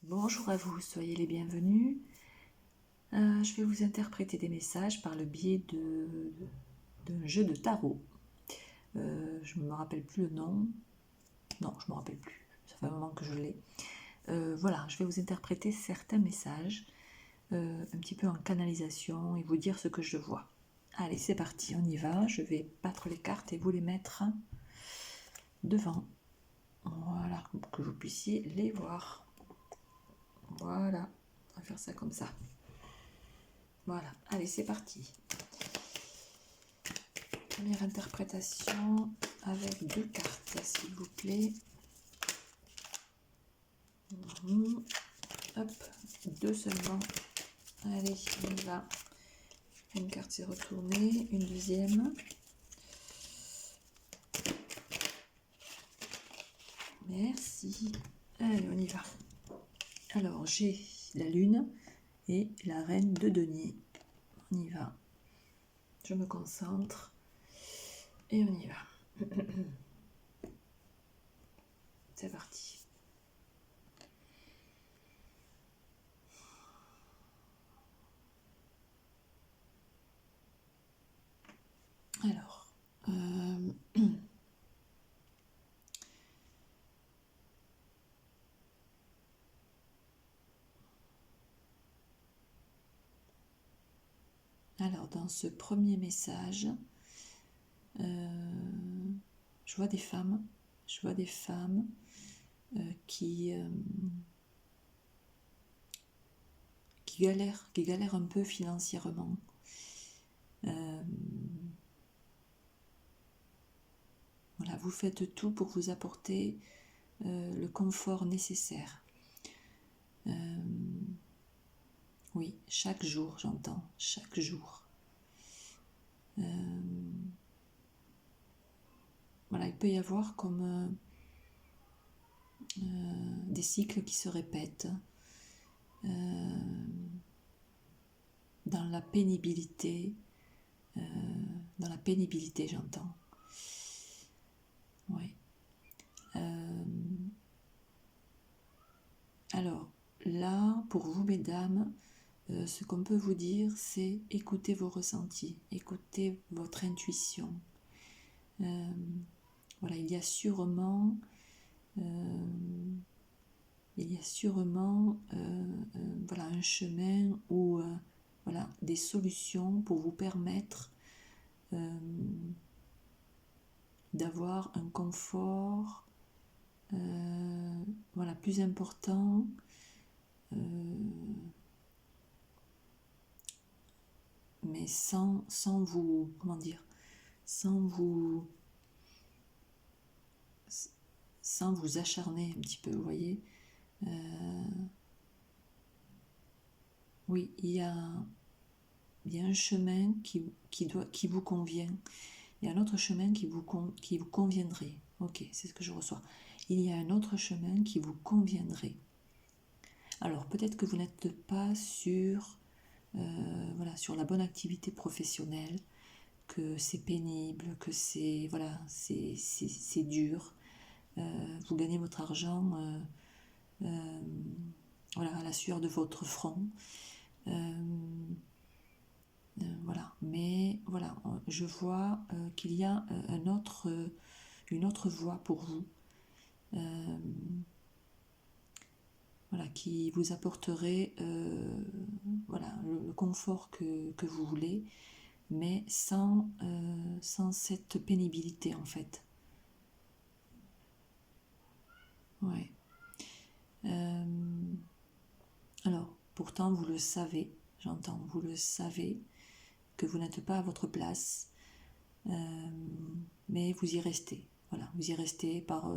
Bonjour à vous, soyez les bienvenus. Je vais vous interpréter des messages par le biais d'un jeu de tarot. Je ne me rappelle plus le nom. Non, je ne me rappelle plus. Ça fait un moment que je l'ai. Voilà, je vais vous interpréter certains messages, un petit peu en canalisation et vous dire ce que je vois. Allez, c'est parti, on y va. Je vais battre les cartes et vous les mettre devant. Voilà, pour que vous puissiez les voir. Voilà, on va faire ça comme ça. Voilà, allez, c'est parti. Première interprétation avec 2 cartes, s'il vous plaît. Hop, 2 seulement. Allez, on y va. Une carte s'est retournée, une deuxième. Merci. Allez, on y va. Alors, j'ai la lune et la reine de denier. On y va. Je me concentre. Et on y va. C'est parti. Alors, dans ce premier message, je vois des femmes. Je vois des femmes qui galèrent un peu financièrement. Voilà, vous faites tout pour vous apporter le confort nécessaire. Oui, chaque jour, j'entends, chaque jour. Voilà, il peut y avoir comme des cycles qui se répètent dans la pénibilité, j'entends. Oui. Alors, là, pour vous, mesdames, ce qu'on peut vous dire, c'est écoutez vos ressentis, écoutez votre intuition. Voilà, il y a sûrement voilà, un chemin ou voilà, des solutions pour vous permettre d'avoir un confort voilà, plus important, mais sans vous, comment dire, sans vous acharner un petit peu, vous voyez. Oui, il y a un chemin qui vous convient. Il y a un autre chemin qui vous conviendrait. Ok, c'est ce que je reçois. Il y a un autre chemin qui vous conviendrait. Alors, peut-être que vous n'êtes pas voilà, sur la bonne activité professionnelle, que c'est pénible, que c'est voilà, c'est dur. Vous gagnez votre argent voilà, à la sueur de votre front. Voilà, mais voilà, je vois qu'il y a une autre voie pour vous, voilà, qui vous apporterait voilà, le confort que vous voulez, mais sans cette pénibilité en fait. Ouais. Alors, pourtant vous le savez, j'entends, vous le savez, que vous n'êtes pas à votre place, mais vous y restez. Voilà, vous y restez par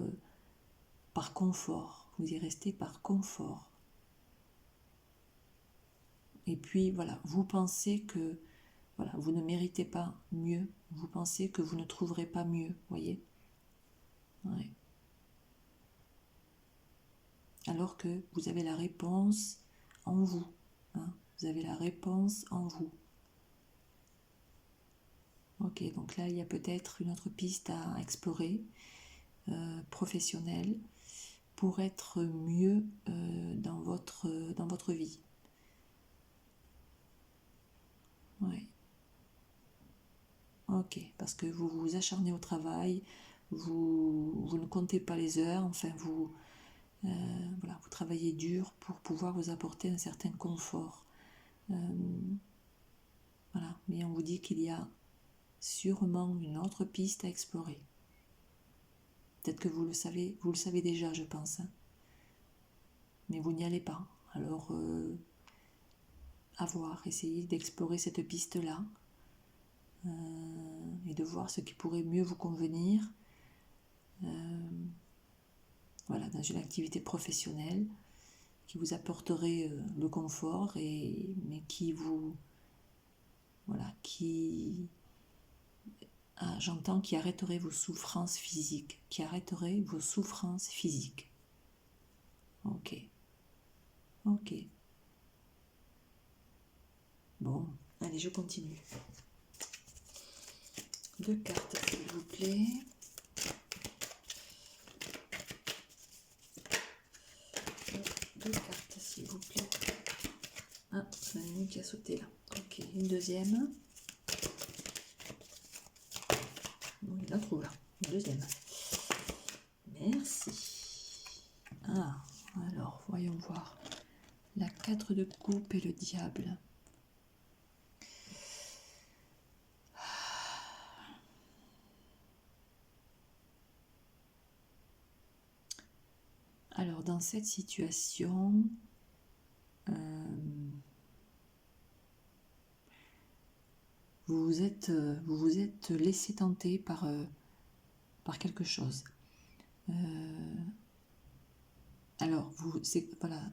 confort. Vous y restez par confort. Et puis voilà, vous pensez que voilà, vous ne méritez pas mieux. Vous pensez que vous ne trouverez pas mieux, voyez. Ouais. Alors que vous avez la réponse en vous. Hein, vous avez la réponse en vous. Ok, donc là, il y a peut-être une autre piste à explorer, professionnelle, pour être mieux dans dans votre vie. Ouais. Ok, parce que vous vous acharnez au travail, vous ne comptez pas les heures, enfin voilà, vous travaillez dur pour pouvoir vous apporter un certain confort. Voilà, mais on vous dit qu'il y a sûrement une autre piste à explorer. Peut-être que vous le savez déjà, je pense, hein. Mais vous n'y allez pas. Alors, à voir, essayez d'explorer cette piste-là et de voir ce qui pourrait mieux vous convenir. Voilà, dans une activité professionnelle qui vous apporterait le confort, mais qui vous... Voilà, j'entends qui arrêterait vos souffrances physiques. Qui arrêterait vos souffrances physiques. Ok. Ok. Bon, allez, je continue. 2 cartes, s'il vous plaît. Deux cartes, s'il vous plaît. Ah, il y en a une qui a sauté là. Ok, une deuxième. Bon, il la trouve là. Une deuxième. Merci. Ah, alors, voyons voir. La 4 de coupe et le diable. Alors, dans cette situation, vous vous êtes laissé tenter par quelque chose. Alors, voilà,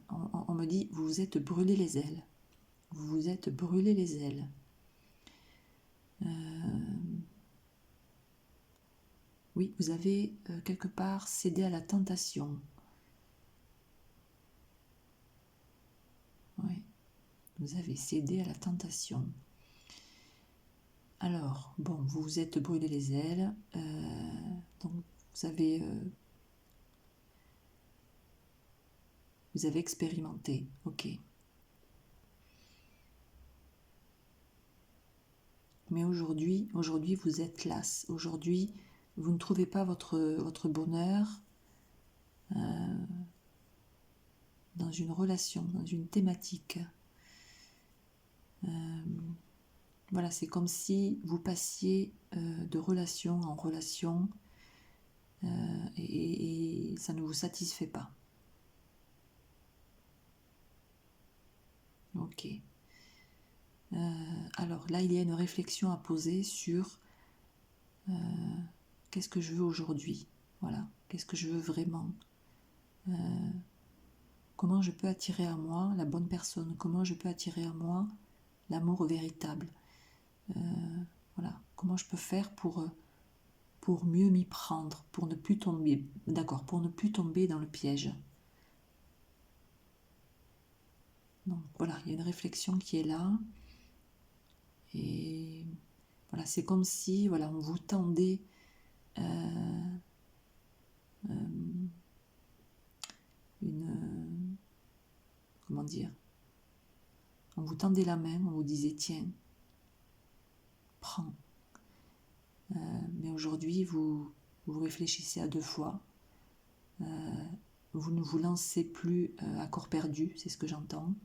on me dit, vous vous êtes brûlé les ailes. Vous vous êtes brûlé les ailes. Oui, vous avez quelque part cédé à la tentation. Oui, vous avez cédé à la tentation. Alors, bon, vous vous êtes brûlé les ailes. Donc, vous avez expérimenté. Ok. Mais aujourd'hui, vous êtes lasse. Aujourd'hui, vous ne trouvez pas votre bonheur dans une relation, dans une thématique. Voilà, c'est comme si vous passiez de relation en relation et ça ne vous satisfait pas. Ok. Alors là, il y a une réflexion à poser sur qu'est-ce que je veux aujourd'hui. Voilà, qu'est-ce que je veux vraiment. Comment je peux attirer à moi la bonne personne. Comment je peux attirer à moi l'amour véritable. Voilà, comment je peux faire pour mieux m'y prendre, pour ne plus tomber, d'accord, pour ne plus tomber dans le piège. Donc voilà, il y a une réflexion qui est là. Et voilà, c'est comme si voilà, on vous tendait une... comment dire? On vous tendait la main, on vous disait tiens, prends. Mais aujourd'hui, vous réfléchissez à 2 fois. Vous ne vous lancez plus à corps perdu, c'est ce que j'entends.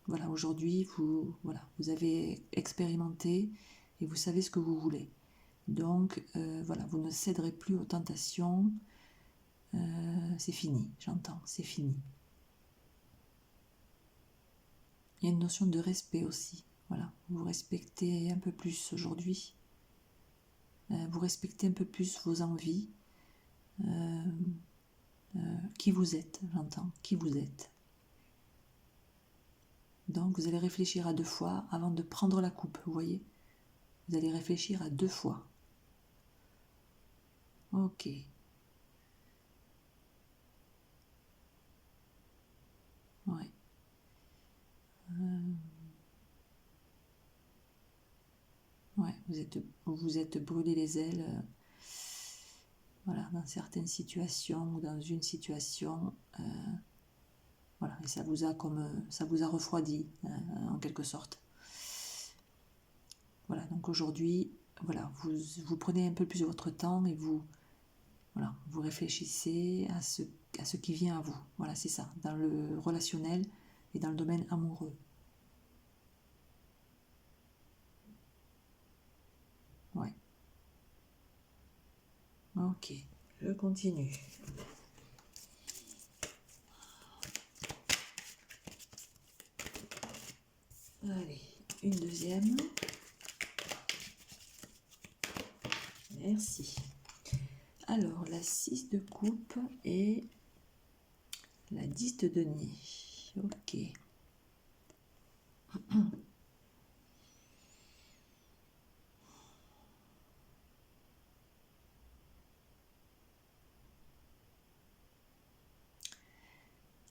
Voilà, aujourd'hui, vous avez expérimenté et vous savez ce que vous voulez. Donc, voilà, vous ne céderez plus aux tentations. C'est fini, j'entends, c'est fini. Il y a une notion de respect aussi. Voilà, vous respectez un peu plus aujourd'hui. Vous respectez un peu plus vos envies. Qui vous êtes, j'entends, qui vous êtes. Donc, vous allez réfléchir à 2 fois avant de prendre la coupe, vous voyez. Vous allez réfléchir à 2 fois. Ok. Ouais. Ouais, vous êtes brûlé les ailes. voilà, dans certaines situations ou dans une situation, voilà, et ça vous a refroidi en quelque sorte. Voilà, donc aujourd'hui, voilà, vous prenez un peu plus de votre temps et vous réfléchissez à ce qui vient à vous. Voilà, c'est ça, dans le relationnel et dans le domaine amoureux. Ouais. Ok, je continue. Allez, une deuxième. Merci. Alors, la 6 de coupe et la 10 de denier. Ok.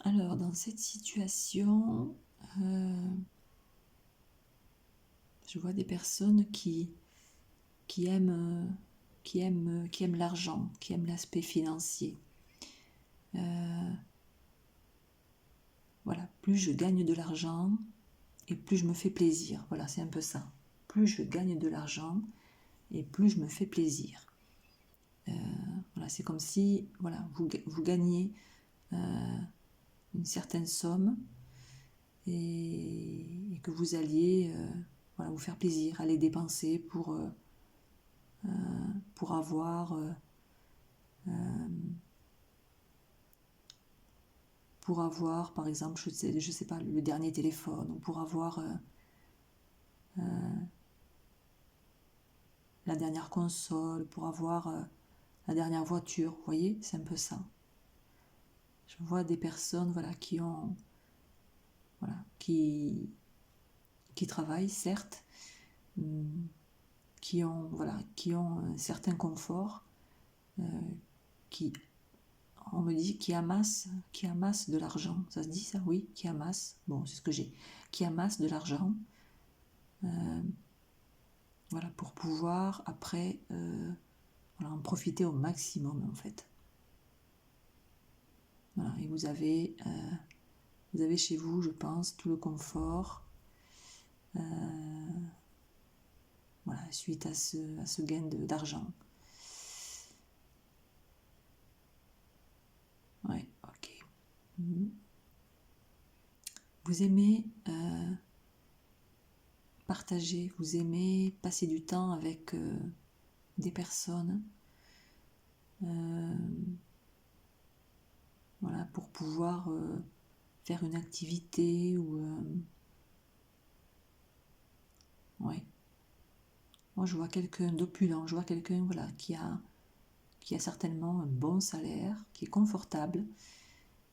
Alors, dans cette situation, je vois des personnes qui aiment l'argent, qui aiment l'aspect financier. Voilà, plus je gagne de l'argent et plus je me fais plaisir. Voilà, c'est un peu ça. Plus je gagne de l'argent et plus je me fais plaisir. Voilà, c'est comme si voilà, vous gagnez une certaine somme et que vous alliez voilà, vous faire plaisir, aller dépenser pour avoir par exemple, je sais pas, le dernier téléphone, ou pour avoir la dernière console, pour avoir la dernière voiture, vous voyez, c'est un peu ça. Je vois des personnes voilà, qui ont voilà, qui travaillent certes, qui ont un certain confort, qui on me dit qui amasse de l'argent. Ça se dit ça? Oui, qui amasse. Bon, c'est ce que j'ai. Qui amasse de l'argent. Voilà, pour pouvoir après voilà, en profiter au maximum en fait. Voilà, et vous avez chez vous, je pense, tout le confort. Voilà, suite à ce gain d'argent. Ouais, ok. Vous aimez partager, vous aimez passer du temps avec des personnes, voilà, pour pouvoir faire une activité ou ouais. Moi, je vois quelqu'un d'opulent, je vois quelqu'un voilà, qui a certainement un bon salaire, qui est confortable,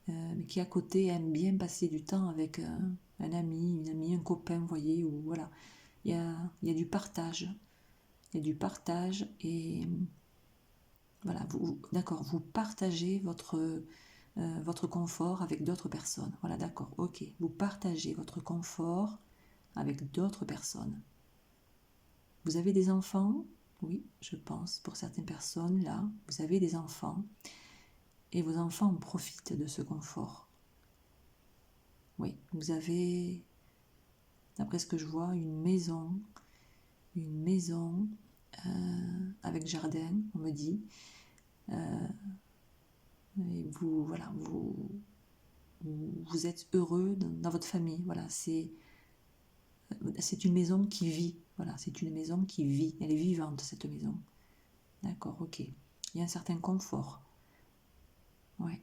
mais qui à côté aime bien passer du temps avec un ami, une amie, un copain, vous voyez, ou voilà. Il y a du partage. Il y a du partage et voilà, d'accord, vous partagez votre confort avec d'autres personnes. Voilà, d'accord, ok. Vous partagez votre confort avec d'autres personnes. Vous avez des enfants? Oui, je pense, pour certaines personnes, là, vous avez des enfants et vos enfants en profitent de ce confort. Oui, vous avez, d'après ce que je vois, une maison avec jardin, on me dit. Et vous, voilà, vous êtes heureux dans votre famille. Voilà, c'est une maison qui vit. Voilà, c'est une maison qui vit. Elle est vivante, cette maison. D'accord, ok. Il y a un certain confort. Ouais.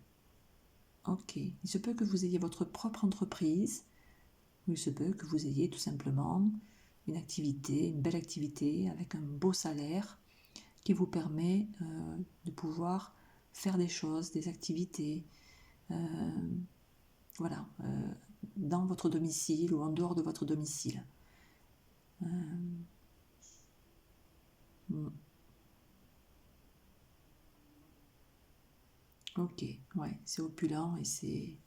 Ok. Il se peut que vous ayez votre propre entreprise, ou il se peut que vous ayez tout simplement une activité, une belle activité avec un beau salaire qui vous permet de pouvoir faire des choses, des activités, voilà, dans votre domicile ou en dehors de votre domicile. Ok, ouais, c'est opulent et c'est...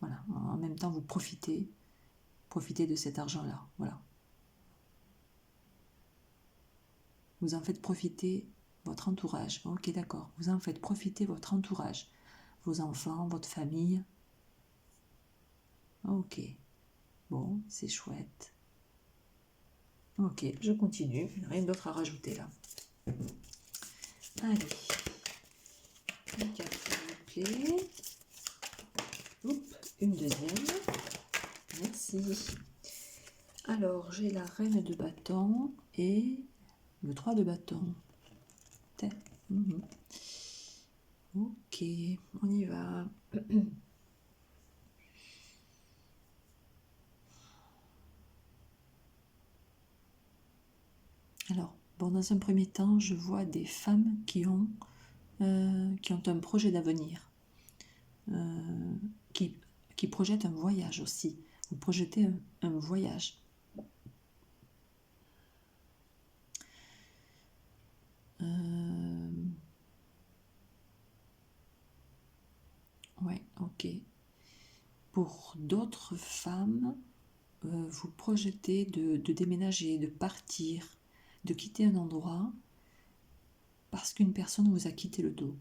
Voilà, en même temps vous profitez de cet argent-là, voilà. Vous en faites profiter votre entourage. Ok, d'accord. Vous en faites profiter votre entourage, vos enfants, votre famille. Ok. Bon, c'est chouette. Ok, je continue. Rien d'autre à rajouter là. Allez. Une carte s'il vous plaît. Oups, une deuxième. Merci. Alors, j'ai la reine de bâton et le 3 de bâton. Ok, on y va. Alors, bon, dans un premier temps, je vois des femmes qui ont un projet d'avenir, qui projettent un voyage aussi. Vous projetez un voyage. Ouais, ok. Pour d'autres femmes, vous projetez de déménager, de partir, de quitter un endroit parce qu'une personne vous a quitté le dos.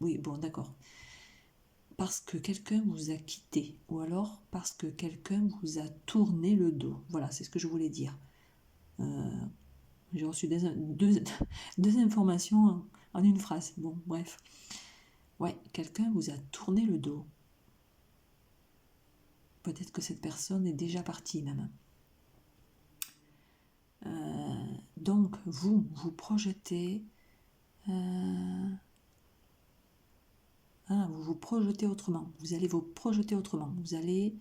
Oui, bon, d'accord. Parce que quelqu'un vous a quitté, ou alors parce que quelqu'un vous a tourné le dos. Voilà, c'est ce que je voulais dire. J'ai reçu deux informations en une phrase. Bon, bref. Ouais, quelqu'un vous a tourné le dos. Peut-être que cette personne est déjà partie même. Donc, vous projetez... vous vous projetez autrement. Vous allez vous projeter autrement. Vous allez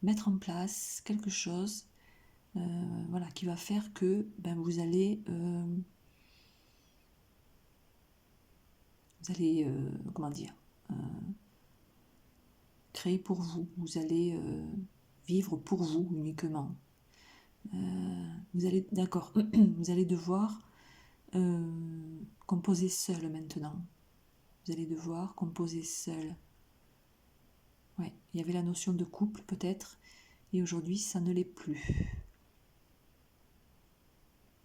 mettre en place quelque chose voilà, qui va faire que vous allez comment dire, créer pour vous. Vous allez vivre pour vous uniquement. Vous allez, d'accord, vous allez devoir composer seul maintenant. Vous allez devoir composer seul. Ouais, il y avait la notion de couple peut-être, et aujourd'hui ça ne l'est plus.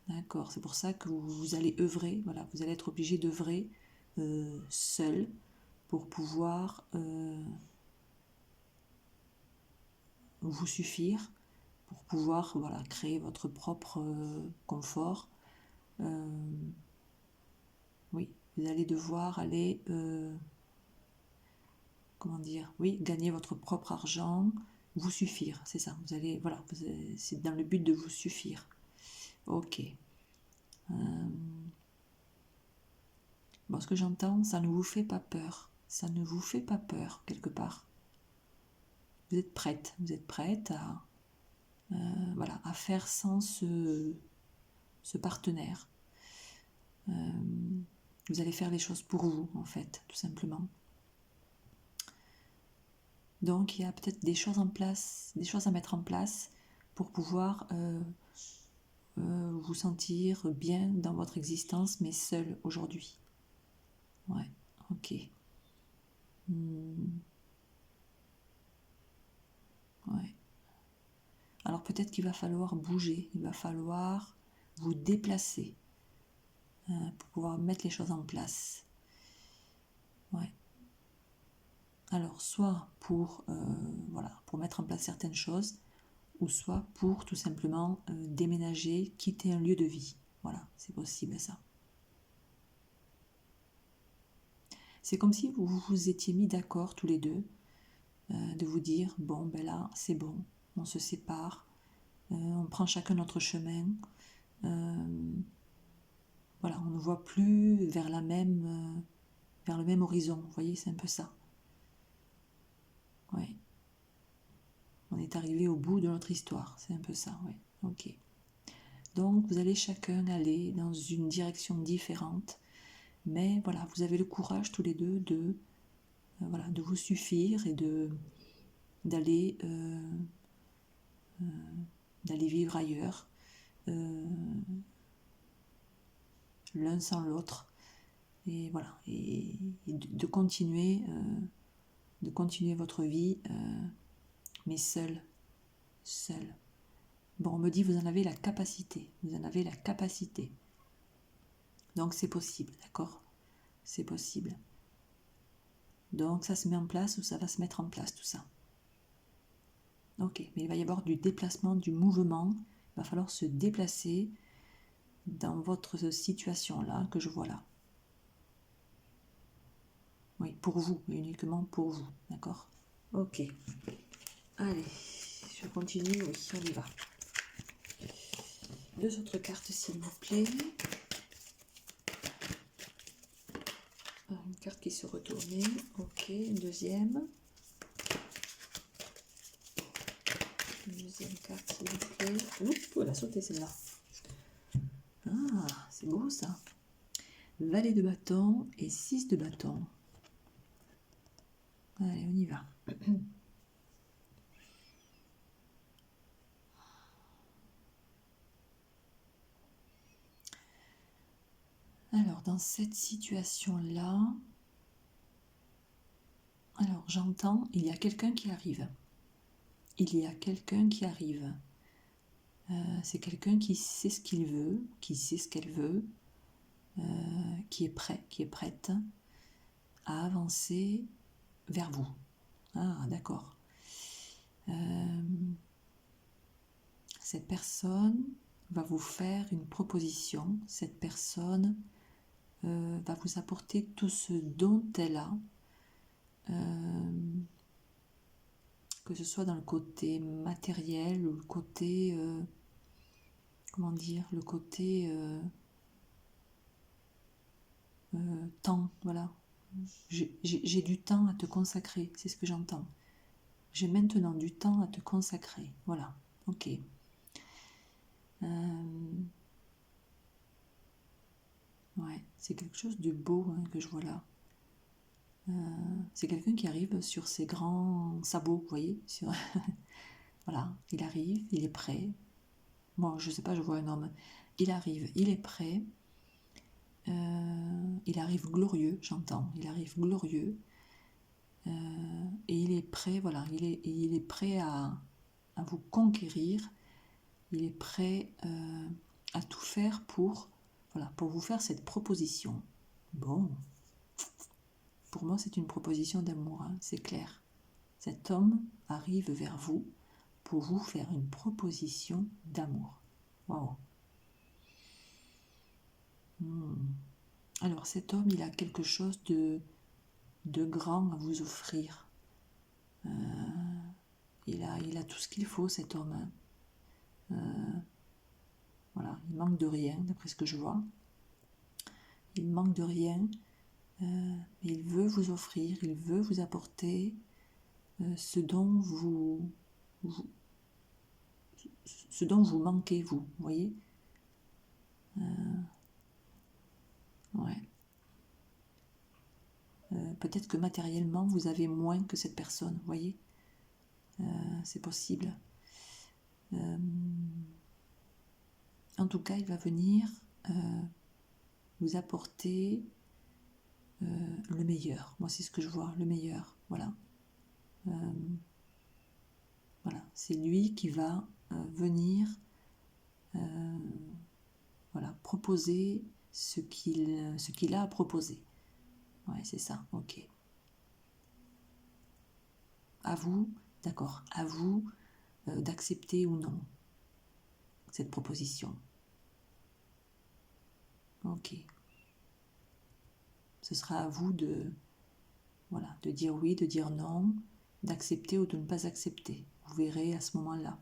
D'accord, c'est pour ça que vous allez œuvrer, voilà, vous allez être obligé d'œuvrer seul pour pouvoir vous suffire, pour pouvoir voilà, créer votre propre confort. Oui, vous allez devoir aller, comment dire, oui, gagner votre propre argent, vous suffire, c'est ça. Vous allez, voilà, c'est dans le but de vous suffire. Ok. Bon, ce que j'entends, ça ne vous fait pas peur. Ça ne vous fait pas peur, quelque part. Vous êtes prête à, voilà, à faire sans ce partenaire. Vous allez faire les choses pour vous, en fait, tout simplement. Donc, il y a peut-être des choses en place, des choses à mettre en place pour pouvoir vous sentir bien dans votre existence, mais seul aujourd'hui. Ouais, ok. Ouais. Alors peut-être qu'il va falloir bouger, il va falloir vous déplacer pour pouvoir mettre les choses en place. Ouais. Alors soit pour, voilà, pour mettre en place certaines choses, ou soit pour tout simplement déménager, quitter un lieu de vie. Voilà, c'est possible ça. C'est comme si vous vous étiez mis d'accord tous les deux, de vous dire, bon ben là c'est bon, on se sépare, on prend chacun notre chemin, voilà, on ne voit plus vers le même horizon, vous voyez, c'est un peu ça. Ouais. On est arrivé au bout de notre histoire, c'est un peu ça, ouais. Ok. Donc vous allez chacun aller dans une direction différente, mais voilà, vous avez le courage tous les deux de, voilà, de vous suffire et d'aller vivre ailleurs, l'un sans l'autre, et voilà, et de continuer votre vie, mais seul. Bon, on me dit, vous en avez la capacité. Vous en avez la capacité. Donc, c'est possible, d'accord? C'est possible. Donc, ça se met en place ou ça va se mettre en place, tout ça. Ok, mais il va y avoir du déplacement, du mouvement. Il va falloir se déplacer dans votre situation-là, que je vois là. Oui, pour vous, uniquement pour vous, d'accord? Ok. Allez, je continue, oui, on y va. 2 autres cartes, s'il vous plaît. Une carte qui se retournait, ok, une deuxième. Une deuxième carte, s'il vous plaît. Oups, elle a sauté celle-là. Ah, c'est beau ça. Valet de bâton et 6 de bâton. Allez, on y va. Alors, dans cette situation-là, alors j'entends, il y a quelqu'un qui arrive. Il y a quelqu'un qui arrive. C'est quelqu'un qui sait ce qu'il veut, qui sait ce qu'elle veut, qui est prêt, qui est prête à avancer vers vous. Ah, d'accord. Cette personne va vous faire une proposition. Cette personne va vous apporter tout ce dont elle a, que ce soit dans le côté matériel ou le côté, comment dire, le côté temps, voilà. J'ai du temps à te consacrer, c'est ce que j'entends. J'ai maintenant du temps à te consacrer, voilà, ok. Ouais, c'est quelque chose de beau hein, que je vois là. C'est quelqu'un qui arrive sur ses grands sabots, vous voyez sur... Voilà, il arrive, il est prêt. Bon, je sais pas, je vois un homme. Il arrive, il est prêt. Il arrive glorieux, j'entends. Il arrive glorieux. Et il est prêt, voilà, il est prêt à vous conquérir. Il est prêt à tout faire pour, voilà, pour vous faire cette proposition. Bon, pour moi c'est une proposition d'amour, hein, c'est clair. Cet homme arrive vers vous pour vous faire une proposition d'amour. Waouh. Alors cet homme, il a quelque chose de grand à vous offrir. Il a tout ce qu'il faut, cet homme. Hein. Voilà, il manque de rien, d'après ce que je vois. Il manque de rien. Il veut vous offrir, il veut vous apporter ce dont vous manquez, vous voyez. Ouais. Peut-être que matériellement, vous avez moins que cette personne, vous voyez. C'est possible. En tout cas, il va venir vous apporter le meilleur. Moi, c'est ce que je vois, le meilleur. Voilà. Voilà. C'est lui qui va venir voilà, proposer ce qu'il a à proposer. Ouais, c'est ça, ok. À vous, d'accord, à vous d'accepter ou non cette proposition. Ok. Ce sera à vous de, voilà, de dire oui, de dire non, d'accepter ou de ne pas accepter. Vous verrez à ce moment-là.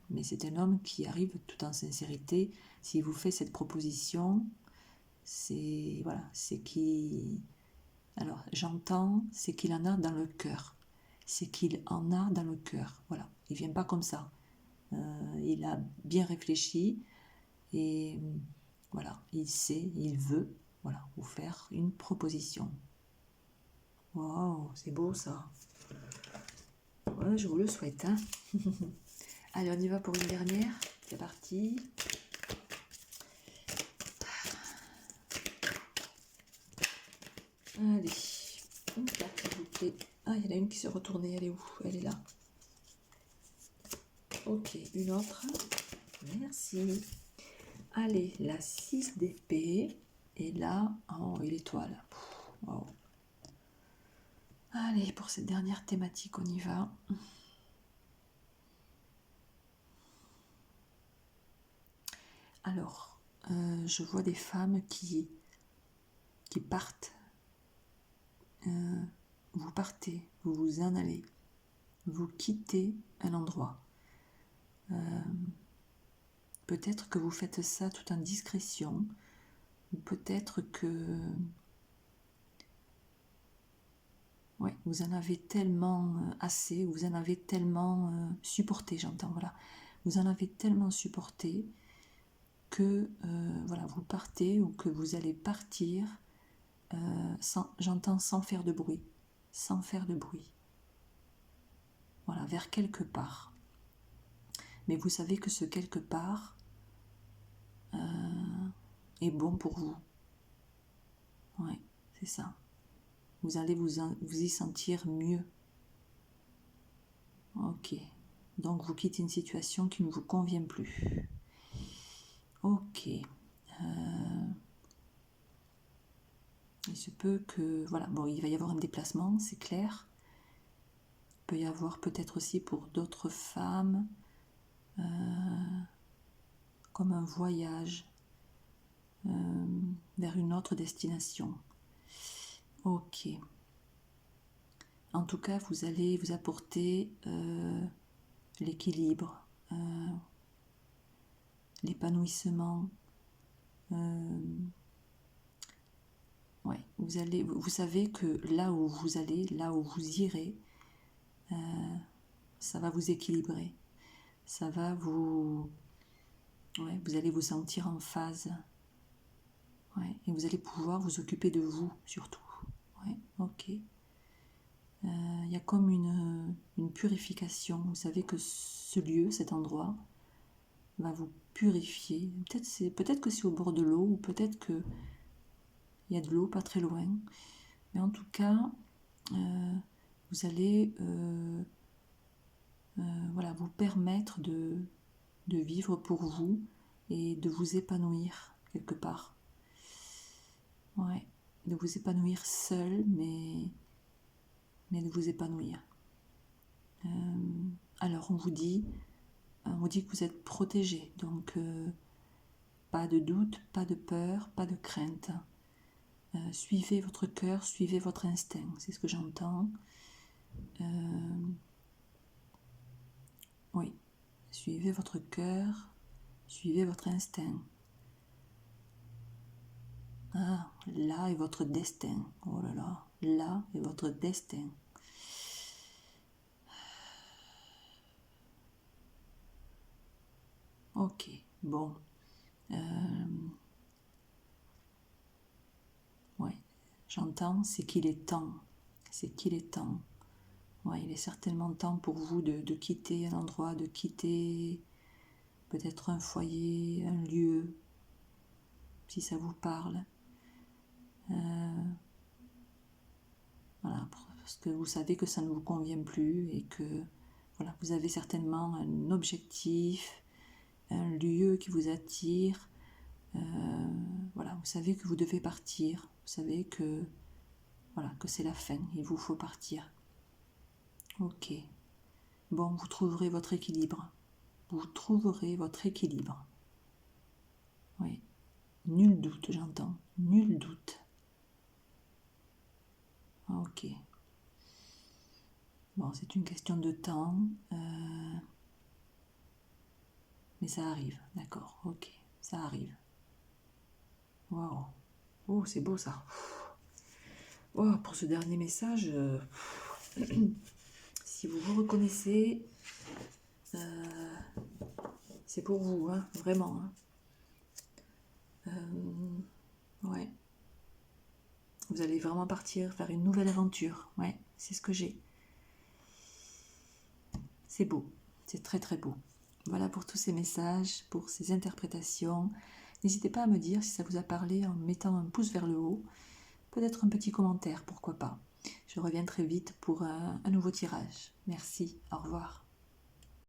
Mais c'est un homme qui arrive tout en sincérité. S'il vous fait cette proposition, c'est voilà, c'est qui. Alors j'entends, c'est qu'il en a dans le cœur. C'est qu'il en a dans le cœur. Voilà, il vient pas comme ça. Il a bien réfléchi et voilà, il sait, il veut, voilà, vous faire une proposition. Waouh, c'est beau ça. Ouais, je vous le souhaite. Hein. Allez, on y va pour une dernière. C'est parti. Allez, une carte s'il vous plaît. Ah, il y en a une qui s'est retournée. Elle est où? Elle est là. Ok, une autre. Merci. Allez, la 6 d'épée. Et là, oh, et l'étoile. Wow. Allez, pour cette dernière thématique, on y va. Alors, je vois des femmes qui partent. Vous partez, vous vous en allez. Vous quittez un endroit. Peut-être que vous faites ça tout en discrétion. Ou peut-être que... Ouais, vous en avez tellement assez, vous en avez tellement supporté, j'entends, voilà. Vous en avez tellement supporté que voilà, vous partez ou que vous allez partir, j'entends sans faire de bruit, sans faire de bruit. Voilà, vers quelque part. Mais vous savez que ce quelque part est bon pour vous. Ouais, c'est ça. Vous allez vous y sentir mieux. Ok. Donc vous quittez une situation qui ne vous convient plus. Ok. Il se peut que... Voilà, bon, il va y avoir un déplacement, c'est clair. Il peut y avoir peut-être aussi pour d'autres femmes comme un voyage vers une autre destination. Ok. En tout cas, vous allez vous apporter l'équilibre, l'épanouissement. Ouais, vous savez que là où vous allez, là où vous irez, ça va vous équilibrer. Ça va vous... Ouais, vous allez vous sentir en phase. Ouais, et vous allez pouvoir vous occuper de vous, surtout. Ouais, ok. Il y a comme une purification. Vous savez que ce lieu, cet endroit, va vous purifier. Peut-être que c'est au bord de l'eau, ou peut-être qu'il y a de l'eau pas très loin. Mais en tout cas, vous allez voilà, vous permettre de vivre pour vous et de vous épanouir quelque part. Ouais, de vous épanouir seul, mais de vous épanouir. Alors on vous dit que vous êtes protégé, donc pas de doute, pas de peur, pas de crainte. Suivez votre cœur, suivez votre instinct, c'est ce que j'entends. Oui, suivez votre cœur, suivez votre instinct. Ah, là est votre destin. Oh là là, là est votre destin. Ok, bon. Ouais, j'entends, c'est qu'il est temps. C'est qu'il est temps. Ouais, il est certainement temps pour vous de quitter un endroit, de quitter peut-être un foyer, un lieu, si ça vous parle. Voilà, parce que vous savez que ça ne vous convient plus et que voilà, vous avez certainement un objectif, un lieu qui vous attire. Voilà, vous savez que vous devez partir. Vous savez que voilà, que c'est la fin. Il vous faut partir. Ok. Bon, vous trouverez votre équilibre. Vous trouverez votre équilibre. Oui. Nul doute, j'entends. Nul doute. Ok. Bon, c'est une question de temps. Mais ça arrive, d'accord. Ok, ça arrive. Waouh. Oh, c'est beau ça. Oh, pour ce dernier message, si vous vous reconnaissez, c'est pour vous, hein, vraiment. Hein. Ouais. Vous allez vraiment partir vers une nouvelle aventure. Ouais, c'est ce que j'ai. C'est beau. C'est très très beau. Voilà pour tous ces messages, pour ces interprétations. N'hésitez pas à me dire si ça vous a parlé en mettant un pouce vers le haut. Peut-être un petit commentaire, pourquoi pas. Je reviens très vite pour un nouveau tirage. Merci, au revoir.